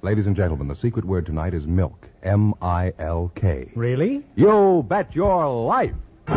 Ladies and gentlemen, the secret word tonight is milk. M-I-L-K. Really? You bet your life. The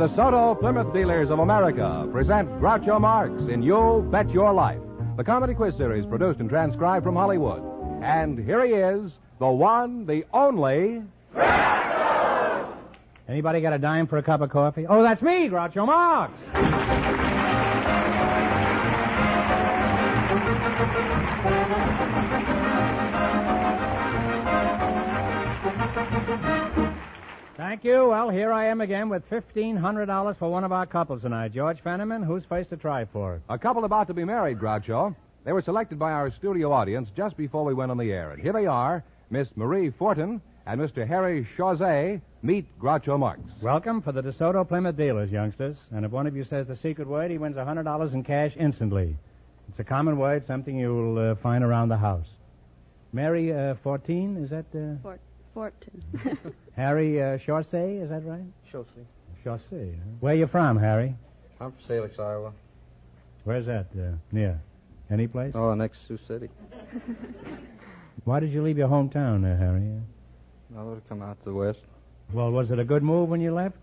DeSoto Plymouth Dealers of America present Groucho Marx in You Bet Your Life, the comedy quiz series produced and transcribed from Hollywood. And here he is, the one, the only... Groucho! Anybody got a dime for a cup of coffee? Oh, that's me, Groucho Marx! Thank you. Well, here I am again with $1,500 for one of our couples tonight. George Fenneman, who's first to try for it? A couple about to be married, Groucho. They were selected by our studio audience just before we went on the air. And here they are, Miss Marie Fortin and Mr. Harry Chauzet. Meet Groucho Marx. Welcome for the DeSoto Plymouth Dealers, youngsters. And if one of you says the secret word, he wins $100 in cash instantly. It's a common word, something you'll find around the house. Mary Fortin, is that... Fortin. Harry Chauzet, is that right? Chaussee. Chaussee. Huh? Where you from, Harry? I'm from Salix, Iowa. Where's that? Near? Any place? Oh, next Sioux City. Why did you leave your hometown, Harry? I would have come out to the west. Well, was it a good move when you left?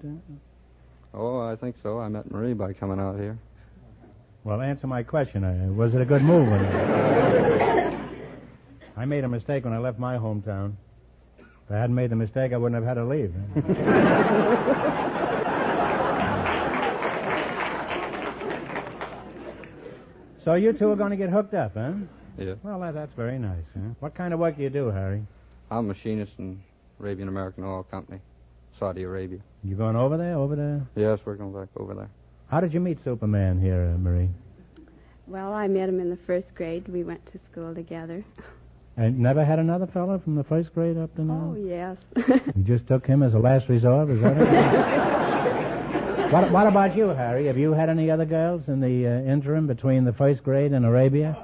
Oh, I think so. I met Marie by coming out here. Well, answer my question. Was it a good move when you left? I made a mistake when I left my hometown. If I hadn't made the mistake, I wouldn't have had to leave. So you two are going to get hooked up, huh? Yeah. Well, that's very nice, huh? What kind of work do you do, Harry? I'm a machinist in Arabian American Oil Company, Saudi Arabia. You going over there? Yes, we're going back over there. How did you meet Superman here, Marie? Well, I met him in the first grade. We went to school together. And never had another fellow from the first grade up to now? Oh, yes. You just took him as a last resort, is that it? What about you, Harry? Have you had any other girls in the interim between the first grade and Arabia?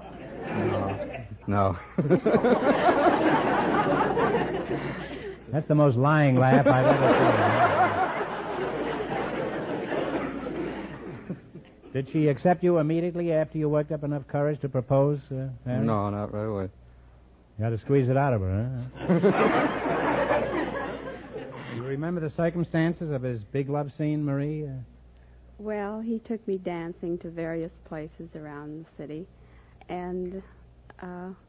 No. That's the most lying laugh I've ever seen. Did she accept you immediately after you worked up enough courage to propose, Harry? No, not right away. You had to squeeze it out of her, huh? You remember the circumstances of his big love scene, Marie? Well, he took me dancing to various places around the city. And,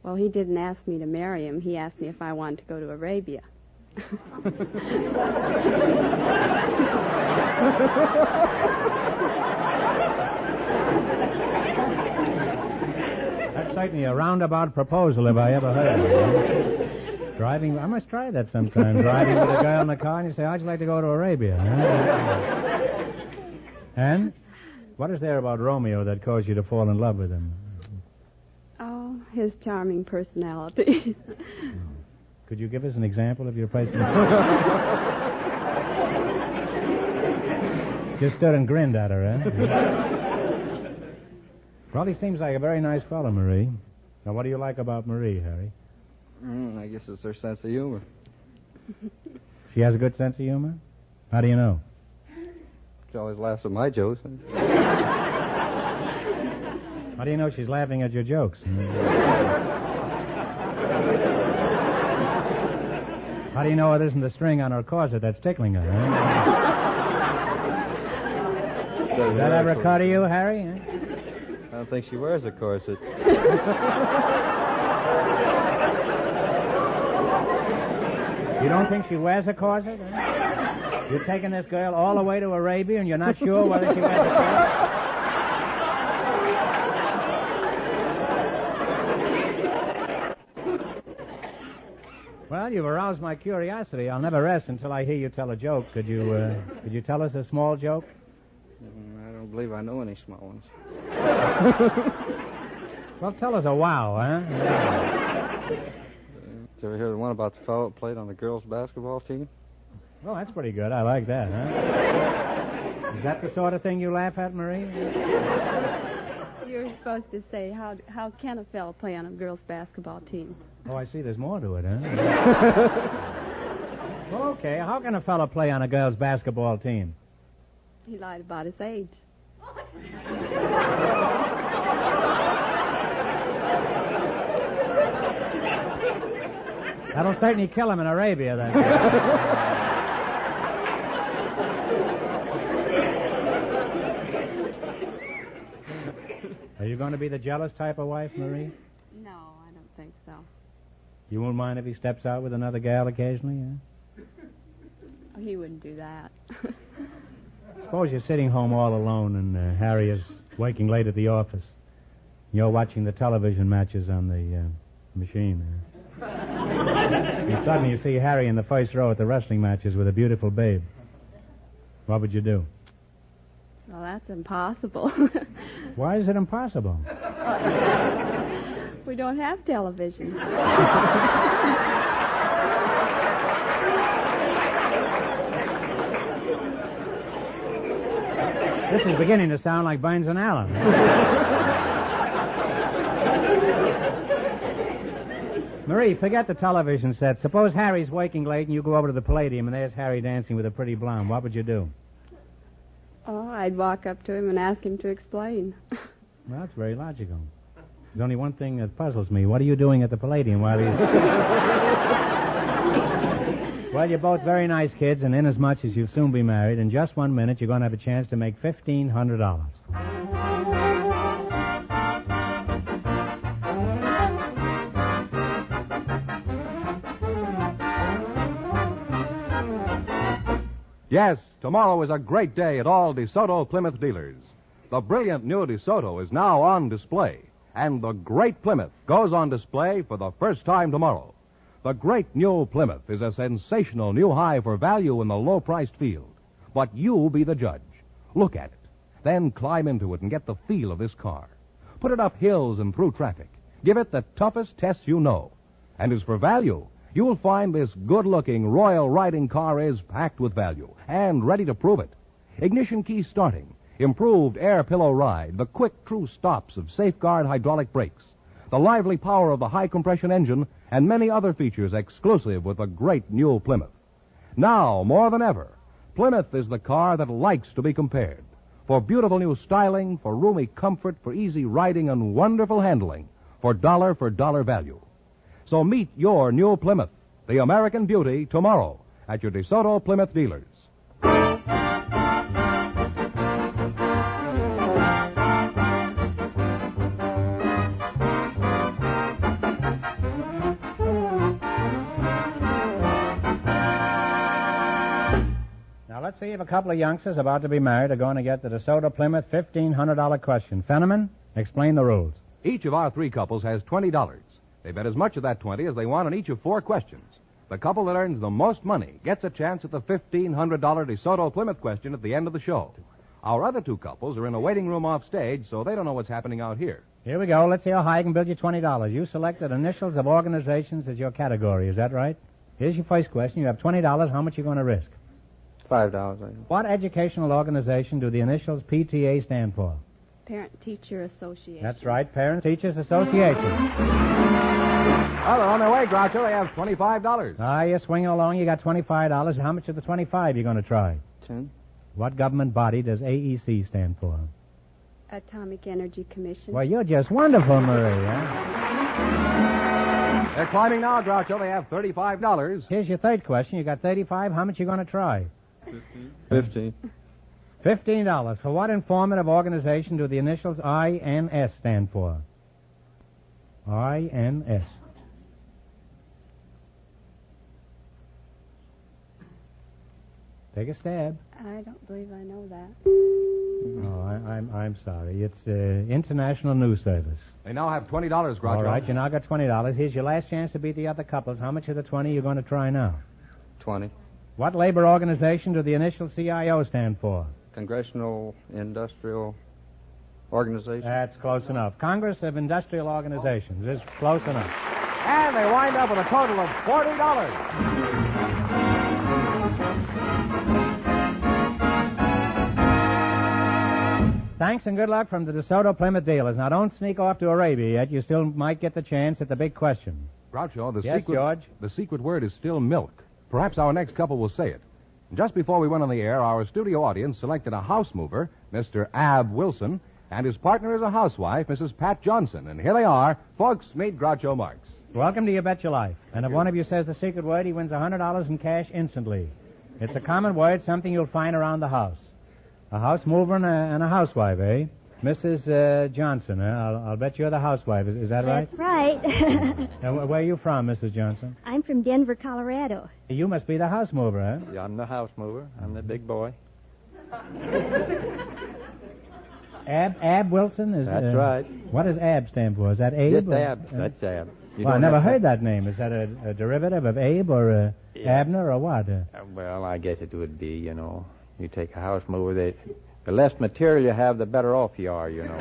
well, he didn't ask me to marry him. He asked me if I wanted to go to Arabia. That's certainly a roundabout proposal if I ever heard it. Driving, I must try that sometime. Driving with a girl in the car and you say, how'd you like to go to Arabia? And what is there about Romeo that caused you to fall in love with him? Oh, his charming personality. Could you give us an example of your personality? Just stood and grinned at her, eh? Well, he seems like a very nice fellow, Marie. Now, what do you like about Marie, Harry? I guess it's her sense of humor. She has a good sense of humor? How do you know? She always laughs at my jokes. How do you know she's laughing at your jokes? How do you know it isn't the string on her corset that's tickling her? Does that ever occur to you, Harry? I don't think she wears a corset. You don't think she wears a corset? You're taking this girl all the way to Arabia and you're not sure whether she wears a corset? Well, you've aroused my curiosity. I'll never rest until I hear you tell a joke. Could you tell us a small joke? I don't believe I know any small ones. Well, tell us a wow, huh? Did you ever hear the one about the fellow that played on the girls' basketball team? Well, that's pretty good. I like that, huh? Is that the sort of thing you laugh at, Marie? You're supposed to say, how can a fellow play on a girls' basketball team? Oh, I see. There's more to it, huh? Okay, how can a fellow play on a girls' basketball team? He lied about his age. That'll certainly kill him in Arabia, then. Are you going to be the jealous type of wife, Marie? No, I don't think so. You won't mind if he steps out with another gal occasionally, yeah? Oh, he wouldn't do that. Suppose you're sitting home all alone and Harry is waking late at the office. You're watching the television matches on the machine. And suddenly you see Harry in the first row at the wrestling matches with a beautiful babe. What would you do? Well, that's impossible. Why is it impossible? We don't have television. This is beginning to sound like Burns and Allen. Marie, forget the television set. Suppose Harry's waking late and you go over to the Palladium and there's Harry dancing with a pretty blonde. What would you do? Oh, I'd walk up to him and ask him to explain. Well, that's very logical. There's only one thing that puzzles me. What are you doing at the Palladium while he's... Well, you're both very nice kids, and inasmuch as you'll soon be married, in just 1 minute you're going to have a chance to make $1,500. Yes, tomorrow is a great day at all DeSoto Plymouth dealers. The brilliant new DeSoto is now on display, and the great Plymouth goes on display for the first time tomorrow. The great new Plymouth is a sensational new high for value in the low-priced field. But you be the judge. Look at it. Then climb into it and get the feel of this car. Put it up hills and through traffic. Give it the toughest test you know. And as for value, you'll find this good-looking royal riding car is packed with value and ready to prove it. Ignition key starting, improved air pillow ride, the quick true stops of Safeguard hydraulic brakes, the lively power of the high-compression engine, and many other features exclusive with the great new Plymouth. Now, more than ever, Plymouth is the car that likes to be compared. For beautiful new styling, for roomy comfort, for easy riding and wonderful handling, for dollar value. So meet your new Plymouth, the American beauty, tomorrow at your DeSoto Plymouth dealers. Let's see if a couple of youngsters about to be married are going to get the DeSoto Plymouth $1,500 question. Fenneman, explain the rules. Each of our three couples has $20. They bet as much of that 20 as they want on each of 4 questions. The couple that earns the most money gets a chance at the $1,500 DeSoto Plymouth question at the end of the show. Our other 2 couples are in a waiting room off stage, so they don't know what's happening out here. Here we go. Let's see how high I can build you $20. You selected initials of organizations as your category. Is that right? Here's your first question. You have $20. How much are you going to risk? $5. What educational organization do the initials PTA stand for? Parent-Teacher Association. That's right, Parent-Teachers Association. Well, they're on their way, Groucho. They have $25. You're swinging along. You got $25. How much of the 25 you going to try? 10. What government body does AEC stand for? Atomic Energy Commission. Well, you're just wonderful, Marie, huh? They're climbing now, Groucho. They have $35. Here's your third question. You got 35. How much you going to try? 15. $15. For what informative organization do the initials INS stand for? INS. Take a stab. I don't believe I know that. Oh, I'm sorry. It's International News Service. They now have $20, Groucho. All right, you now got $20. Here's your last chance to beat the other couples. How much of the 20 are you going to try now? 20. What labor organization do the initial CIO stand for? Congressional Industrial Organization. That's close enough. Congress of Industrial Organizations is close enough. And they wind up with a total of $40. Thanks and good luck from the DeSoto Plymouth dealers. Now, don't sneak off to Arabia yet. You still might get the chance at the big question. Groucho, Yes, George? The secret word is still milk. Perhaps our next couple will say it. Just before we went on the air, our studio audience selected a house mover, Mr. Ab Wilson, and his partner is a housewife, Mrs. Pat Johnson. And here they are. Folks, meet Groucho Marx. Welcome to You Bet Your Life. And if one of you says the secret word, he wins $100 in cash instantly. It's a common word, something you'll find around the house. A house mover and a housewife, eh? Mrs. Johnson, I'll bet you're the housewife. Is that right? That's right. And where are you from, Mrs. Johnson? I'm from Denver, Colorado. You must be the house mover, eh? Yeah, I'm the house mover. I'm the big boy. Ab Wilson? That's right. What does Ab stand for? Is that Abe? Just Ab. That's Ab. Well, I never heard that name. Is that a derivative of Abe or Abner or what? Well, I guess it would be, you know. You take a house mover, the less material you have, the better off you are, you know.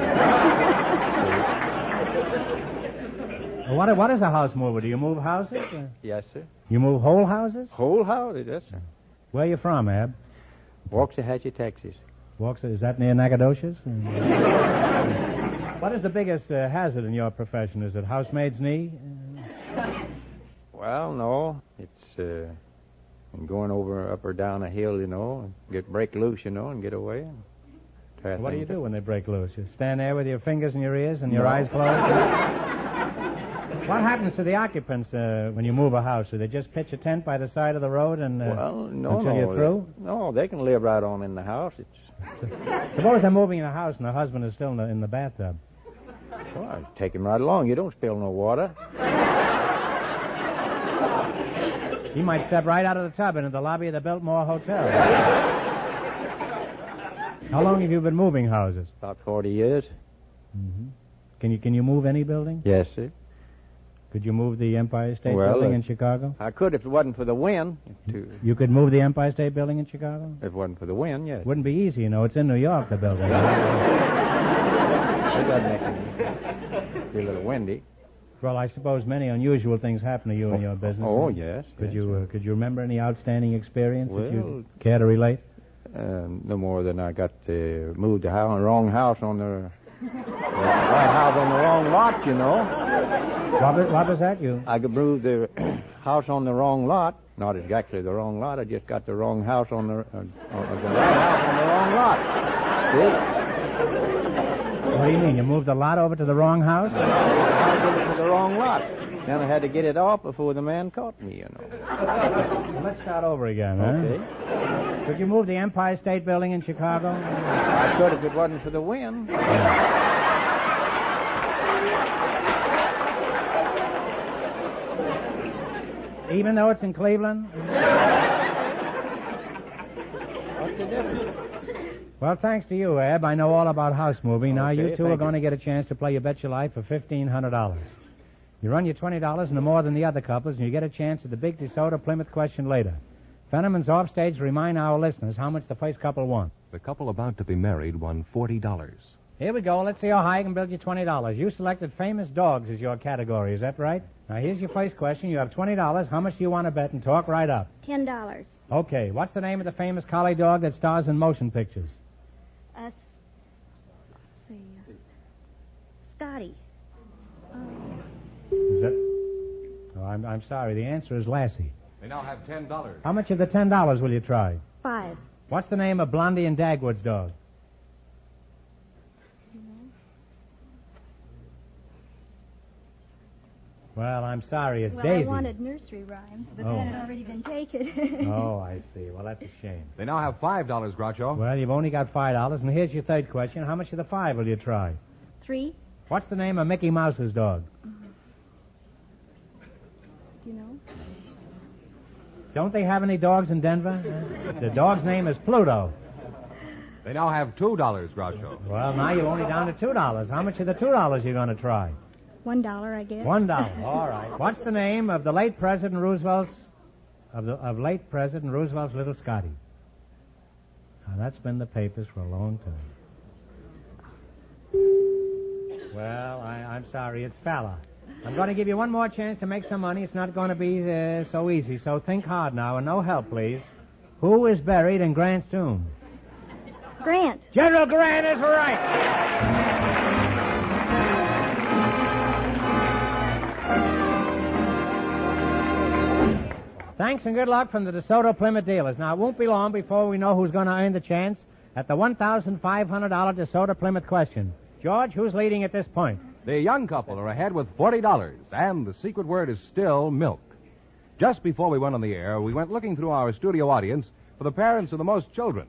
What is a house mover? Do you move houses? Yes, sir. You move whole houses? Whole houses, yes, sir. Where are you from, Ab? Waxahachie, Texas. Is that near Nacogdoches? What is the biggest hazard in your profession? Is it housemaid's knee? Well, no. It's going up or down a hill, you know, and break loose, you know, and get away. What do you do when they break loose? You stand there with your fingers in your ears and your eyes closed? What happens to the occupants when you move a house? Do they just pitch a tent by the side of the road and until you're through? No, they can live right on in the house. Suppose they're moving in a house and the husband is still in the bathtub. Well, take him right along. You don't spill no water. He might step right out of the tub into the lobby of the Biltmore Hotel. How long have you been moving houses? About 40 years. Mm-hmm. Can you move any building? Yes, sir. Could you move the Empire State Building in Chicago? I could if it wasn't for the wind. You could move the Empire State Building in Chicago? If it wasn't for the wind, yes. Wouldn't be easy, you know. It's in New York, the building. It doesn't make it be a little windy. Well, I suppose many unusual things happen to you in your business. Oh, yes. Could you remember any outstanding experience that you care to relate? No more than I got moved the wrong house on the right house on the wrong lot, you know. What was that, you? I could move the house on the wrong lot. Not exactly the wrong lot. I just got the wrong house on the right house on the wrong lot. See? What do you mean? You moved the lot over to the wrong house? I moved it to the wrong lot. Then I had to get it off before the man caught me, you know. Well, let's start over again, okay. Huh? Could you move the Empire State Building in Chicago? I could if it wasn't for the wind. Even though it's in Cleveland? What's the difference? Well, thanks to you, Ab, I know all about house moving. Now, you two are going to get a chance to play You Bet Your Life for $1,500. You run your $20 no more than the other couples, and you get a chance at the big DeSoto Plymouth question later. Fenneman's offstage to remind our listeners how much the first couple won. The couple about to be married won $40. Here we go. Let's see how high I can build you $20. You selected famous dogs as your category. Is that right? Now, here's your first question. You have $20. How much do you want to bet? And talk right up. $10. Okay. What's the name of the famous collie dog that stars in motion pictures? Let's see. Scotty. Is that? Oh, I'm sorry. The answer is Lassie. They now have $10. How much of the $10 will you try? 5. What's the name of Blondie and Dagwood's dog? Well, I'm sorry. It's Daisy. I wanted nursery rhymes, but that had already been taken. Oh, I see. Well, that's a shame. They now have $5, Groucho. Well, you've only got $5, and here's your third question. How much of the 5 will you try? 3. What's the name of Mickey Mouse's dog? Do you know? Don't they have any dogs in Denver? The dog's name is Pluto. They now have $2, Groucho. Well, now you're only down to $2. How much of the $2 you going to try? $1, I guess. $1. All right. What's the name of the late President Roosevelt's late President Roosevelt's little Scotty? Now, that's been in the papers for a long time. Well, I'm sorry. It's Falla. I'm going to give you one more chance to make some money. It's not going to be so easy, so think hard now, and no help, please. Who is buried in Grant's tomb? Grant. General Grant is right. Thanks and good luck from the DeSoto Plymouth dealers. Now, it won't be long before we know who's going to earn the chance at the $1,500 DeSoto Plymouth question. George, who's leading at this point? The young couple are ahead with $40, and the secret word is still milk. Just before we went on the air, we went looking through our studio audience for the parents of the most children.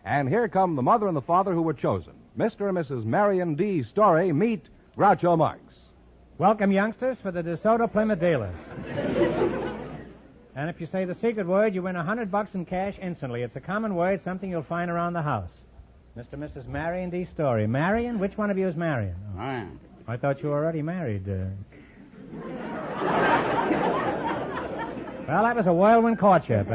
And here come the mother and the father who were chosen. Mr. and Mrs. Marion D. Story meet Groucho Marx. Welcome, youngsters, for the DeSoto Plymouth dealers. And if you say the secret word, you win $100 in cash instantly. It's a common word, something you'll find around the house. Mr. and Mrs. Marion D. Story. Marion? Which one of you is Marion? I am. I thought you were already married. Well, that was a whirlwind courtship.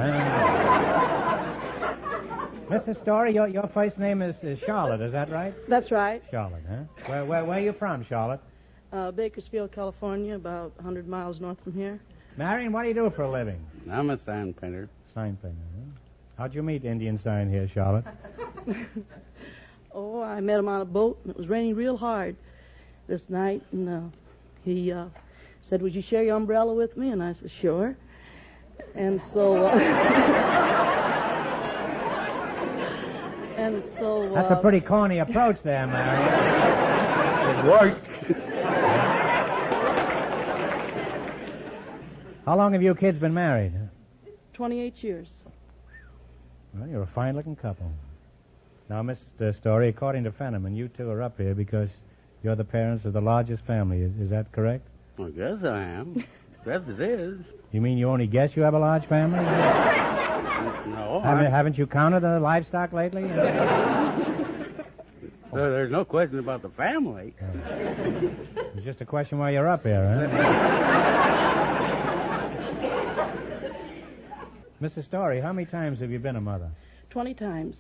Mrs. Story, your first name is Charlotte, is that right? That's right. Charlotte, huh? Where are you from, Charlotte? Bakersfield, California, about 100 miles north from here. Marion, what do you do for a living? I'm a sign painter. Sign painter, huh? How'd you meet Indian sign here, Charlotte? Oh, I met him on a boat, and it was raining real hard this night, and he said, would you share your umbrella with me? And I said, sure. And so... That's a pretty corny approach there, Marion. It worked. How long have you kids been married? 28 years. Well, you're a fine-looking couple. Now, Mr. Story, according to Fenneman, you two are up here because you're the parents of the largest family. Is that correct? I guess I am. Yes, it is. You mean you only guess you have a large family? No. Haven't you counted the livestock lately? There's no question about the family. It's just a question why you're up here, huh? Mrs. Story, how many times have you been a mother? 20 times.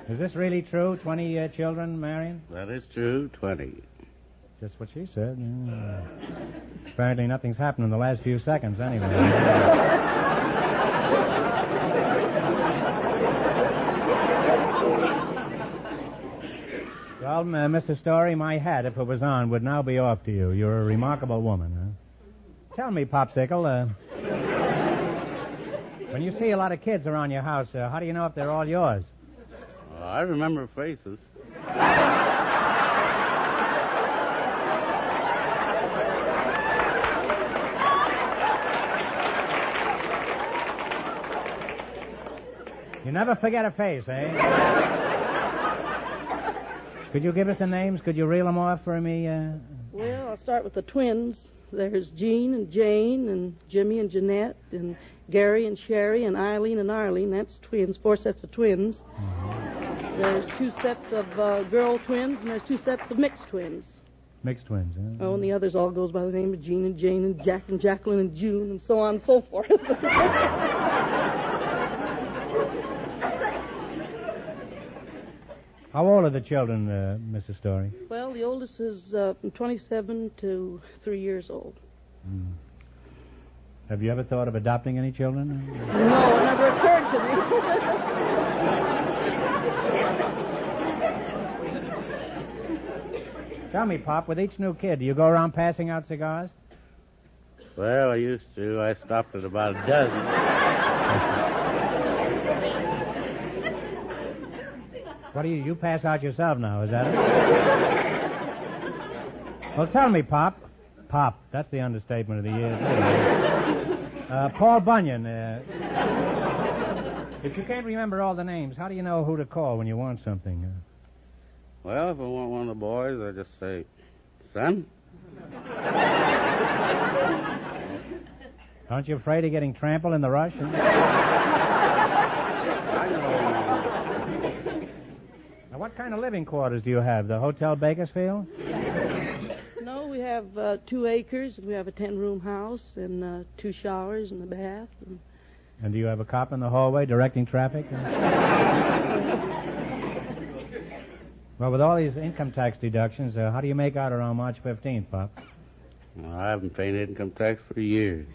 Is this really true? 20 children, Marion? That is true, 20. Just what she said. Yeah. Apparently nothing's happened in the last few seconds, anyway. Well, Mr. Story, my hat, if it was on, would now be off to you. You're a remarkable woman, huh? Tell me, Popsicle, when you see a lot of kids around your house, how do you know if they're all yours? I remember faces. You never forget a face, eh? Could you give us the names? Could you reel them off for me? Well, I'll start with the twins. There's Jean and Jane and Jimmy and Jeanette and Gary and Sherry and Eileen and Arlene. That's twins, 4 sets of twins. Mm-hmm. There's 2 sets of girl twins, and there's 2 sets of mixed twins. Mixed twins, huh? Oh, and the others all goes by the name of Jean and Jane and Jack and Jacqueline and June and so on and so forth. How old are the children, Mrs. Story? Well, the oldest is from 27 to 3 years old. Mm. Have you ever thought of adopting any children? No, it never occurred to me. Tell me, Pop, with each new kid, do you go around passing out cigars? Well, I used to. I stopped at about a dozen. What do you pass out yourself now, is that it? Well, tell me, Pop. Pop, that's the understatement of the year. Paul Bunyan, if you can't remember all the names, how do you know who to call when you want something? Well, if I want one of the boys, I just say, son. Aren't you afraid of getting trampled in the rush? I know. Now, what kind of living quarters do you have? The Hotel Bakersfield? No, we have 2 acres. We have a 10-room house and 2 showers and a bath. And do you have a cop in the hallway directing traffic? Well, with all these income tax deductions, how do you make out around March 15th, Pop? Well, I haven't paid income tax for years.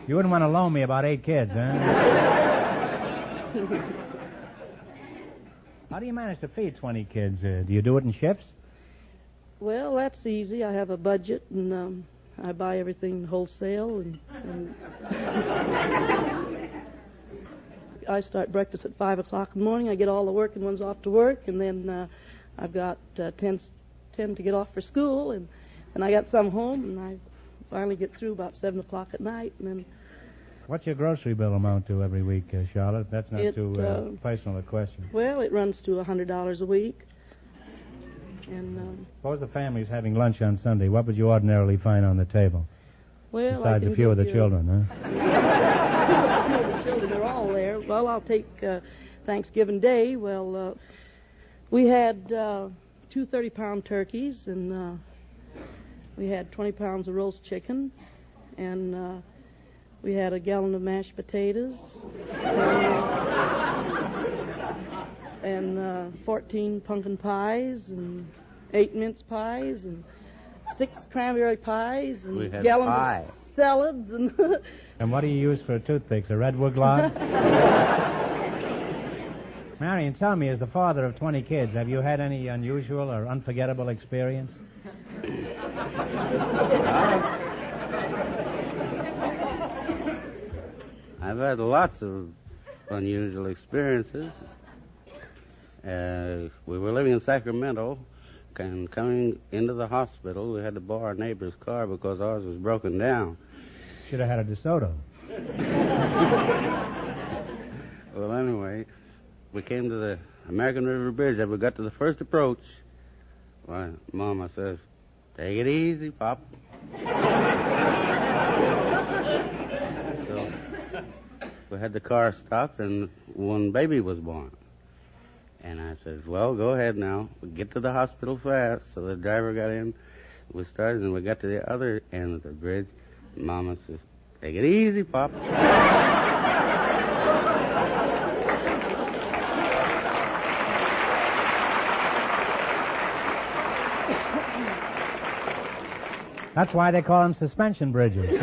You wouldn't want to loan me about 8 kids, huh? How do you manage to feed 20 kids? Do you do it in shifts? Well, that's easy. I have a budget, and I buy everything wholesale, and I start breakfast at 5 o'clock in the morning. I get all the working ones off to work, and then I've got 10 to get off for school, and I got some home, and I finally get through about 7 o'clock at night, and then... What's your grocery bill amount to every week, Charlotte? That's not too personal a question. Well, it runs to $100 a week. And suppose the family's having lunch on Sunday. What would you ordinarily find on the table? Well, besides a few of the children, huh? The children are all there. Well, I'll take Thanksgiving Day. Well, we had 2 30-pound turkeys, and we had 20 pounds of roast chicken, and we had a gallon of mashed potatoes, and 14 pumpkin pies, and 8 mince pies, and 6 cranberry pies, and gallons of salads. And what do you use for toothpicks, a redwood log? Marion, tell me, as the father of 20 kids, have you had any unusual or unforgettable experience? I've had lots of unusual experiences. We were living in Sacramento, and coming into the hospital, we had to borrow our neighbor's car because ours was broken down. Should have had a DeSoto. Well, anyway, we came to the American River Bridge, and we got to the first approach. Well, Mama says, "Take it easy, Pop." So we had the car stop, and one baby was born. And I said, "Well, go ahead now. We get to the hospital fast." So the driver got in. We started, and we got to the other end of the bridge. Mama says, "Take it easy, Pop." That's why they call them suspension bridges.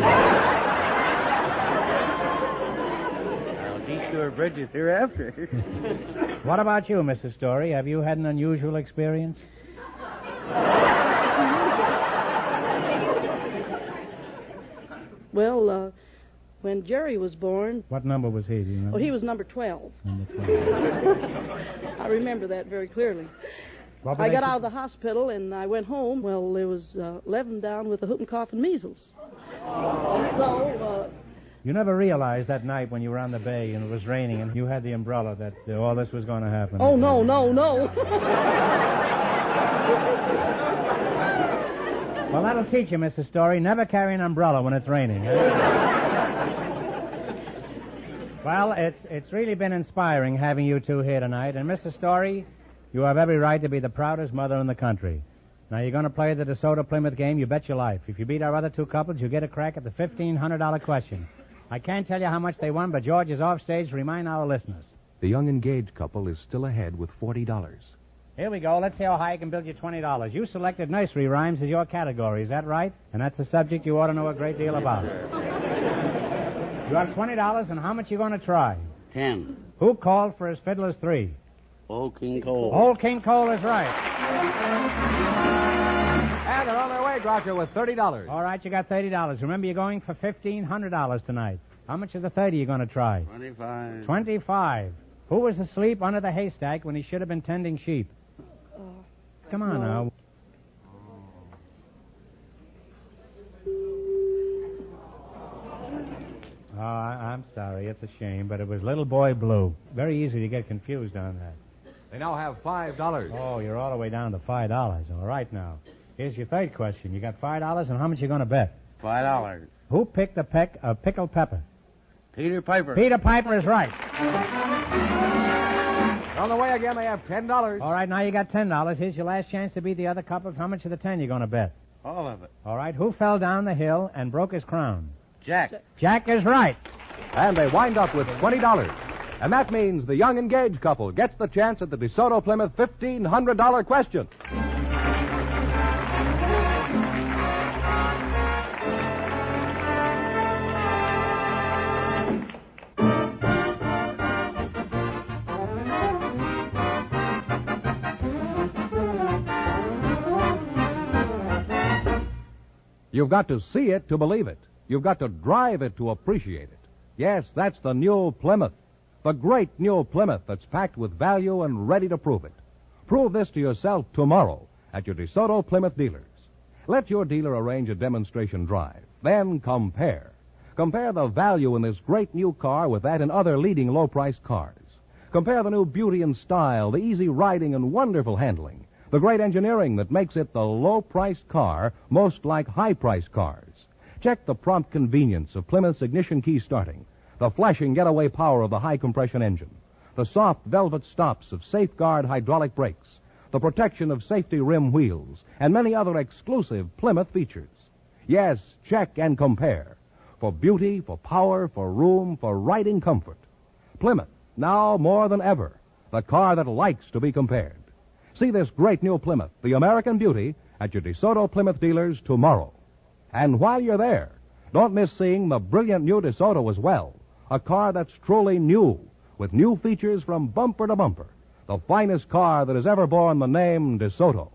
I'll detour bridges hereafter. What about you, Mrs. Story? Have you had an unusual experience? Well, when Jerry was born... What number was he, do you remember? Oh, he was number 12. Number 12. I remember that very clearly. I got out of the hospital, and I went home. Well, there was 11 down with the whooping cough and measles. So... You never realized that night when you were on the bay and it was raining and you had the umbrella that all this was going to happen. Oh, no. Well, that'll teach you, Mrs. Story. Never carry an umbrella when it's raining. Well, it's really been inspiring having you two here tonight. And, Mrs. Story, you have every right to be the proudest mother in the country. Now, you're going to play the DeSoto Plymouth game, you bet your life. If you beat our other 2 couples, you get a crack at the $1,500 question. I can't tell you how much they won, but George is off stage to remind our listeners. The young engaged couple is still ahead with $40. Here we go. Let's see how high I can build you $20. You selected nursery rhymes as your category. Is that right? And that's a subject you ought to know a great deal about. You have $20, and how much you going to try? 10. Who called for his fiddlers 3? Old King Cole. Old King Cole is right. And they're on their way, Groucho, with $30. All right, you got $30. Remember, you're going for $1,500 tonight. How much of the 30 you going to try? 25. 25. Who was asleep under the haystack when he should have been tending sheep? Come on now. Oh, I'm sorry. It's a shame, but it was Little Boy Blue. Very easy to get confused on that. They now have $5. Oh, you're all the way down to $5. All right, now. Here's your third question. You got $5, and how much you going to bet? $5. Who picked a peck of pickled pepper? Peter Piper. Peter Piper is right. On the way again, they have $10. All right, now you got $10. Here's your last chance to beat the other couples. How much of the 10 you going to bet? All of it. All right, who fell down the hill and broke his crown? Jack. Jack is right. And they wind up with $20. And that means the young engaged couple gets the chance at the DeSoto Plymouth $1,500 question. You've got to see it to believe it. You've got to drive it to appreciate it. Yes, that's the new Plymouth. The great new Plymouth that's packed with value and ready to prove it. Prove this to yourself tomorrow at your DeSoto Plymouth dealers. Let your dealer arrange a demonstration drive. Then compare. Compare the value in this great new car with that in other leading low-priced cars. Compare the new beauty and style, the easy riding and wonderful handling, the great engineering that makes it the low-priced car most like high-priced cars. Check the prompt convenience of Plymouth's ignition key starting, the flashing getaway power of the high-compression engine, the soft velvet stops of Safeguard hydraulic brakes, the protection of safety rim wheels, and many other exclusive Plymouth features. Yes, check and compare. For beauty, for power, for room, for riding comfort. Plymouth, now more than ever, the car that likes to be compared. See this great new Plymouth, the American beauty, at your DeSoto Plymouth dealers tomorrow. And while you're there, don't miss seeing the brilliant new DeSoto as well. A car that's truly new, with new features from bumper to bumper. The finest car that has ever borne the name DeSoto.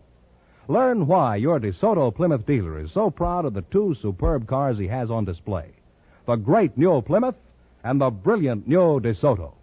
Learn why your DeSoto Plymouth dealer is so proud of the two superb cars he has on display. The great new Plymouth and the brilliant new DeSoto.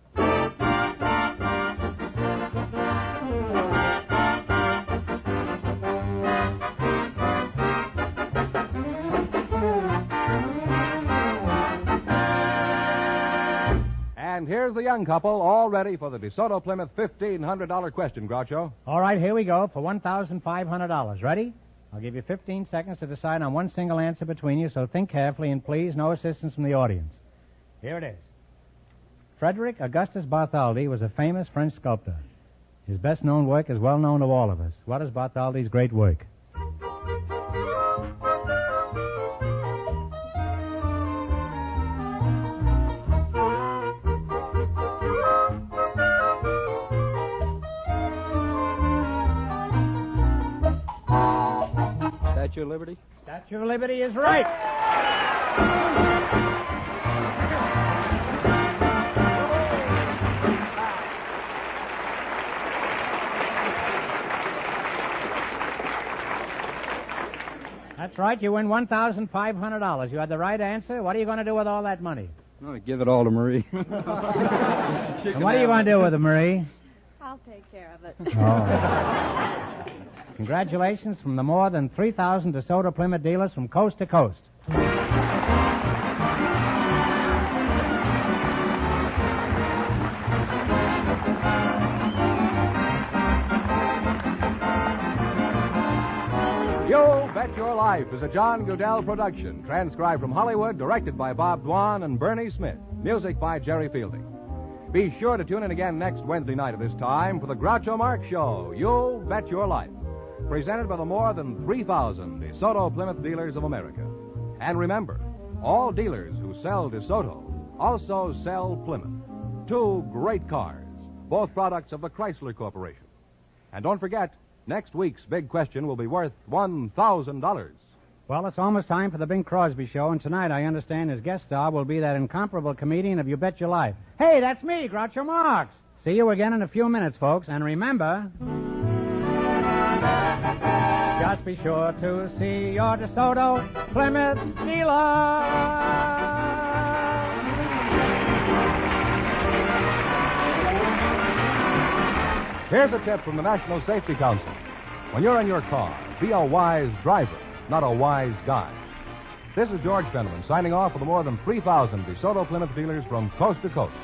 And here's the young couple all ready for the DeSoto Plymouth $1,500 question, Groucho. All right, here we go for $1,500. Ready? I'll give you 15 seconds to decide on one single answer between you, so think carefully and please, no assistance from the audience. Here it is. Frederick Augustus Bartholdi was a famous French sculptor. His best-known work is well known to all of us. What is Bartholdi's great work? Statue of Liberty? Statue of Liberty is right. That's right. You win $1,500. You had the right answer. What are you going to do with all that money? I'm going to give it all to Marie. And what are you going to do with it, Marie? I'll take care of it. Oh. Congratulations from the more than 3,000 DeSoto Plymouth dealers from coast to coast. You Bet Your Life is a John Goodell production, transcribed from Hollywood, directed by Bob Dwan and Bernie Smith, music by Jerry Fielding. Be sure to tune in again next Wednesday night at this time for the Groucho Marx Show, You Bet Your Life, presented by the more than 3,000 DeSoto Plymouth dealers of America. And remember, all dealers who sell DeSoto also sell Plymouth. Two great cars, both products of the Chrysler Corporation. And don't forget, next week's big question will be worth $1,000. Well, it's almost time for the Bing Crosby Show, and tonight I understand his guest star will be that incomparable comedian of You Bet Your Life. Hey, that's me, Groucho Marx. See you again in a few minutes, folks, and remember, just be sure to see your DeSoto Plymouth dealer. Here's a tip from the National Safety Council. When you're in your car, be a wise driver, not a wise guy. This is George Fenneman signing off for the more than 3,000 DeSoto Plymouth dealers from coast to coast.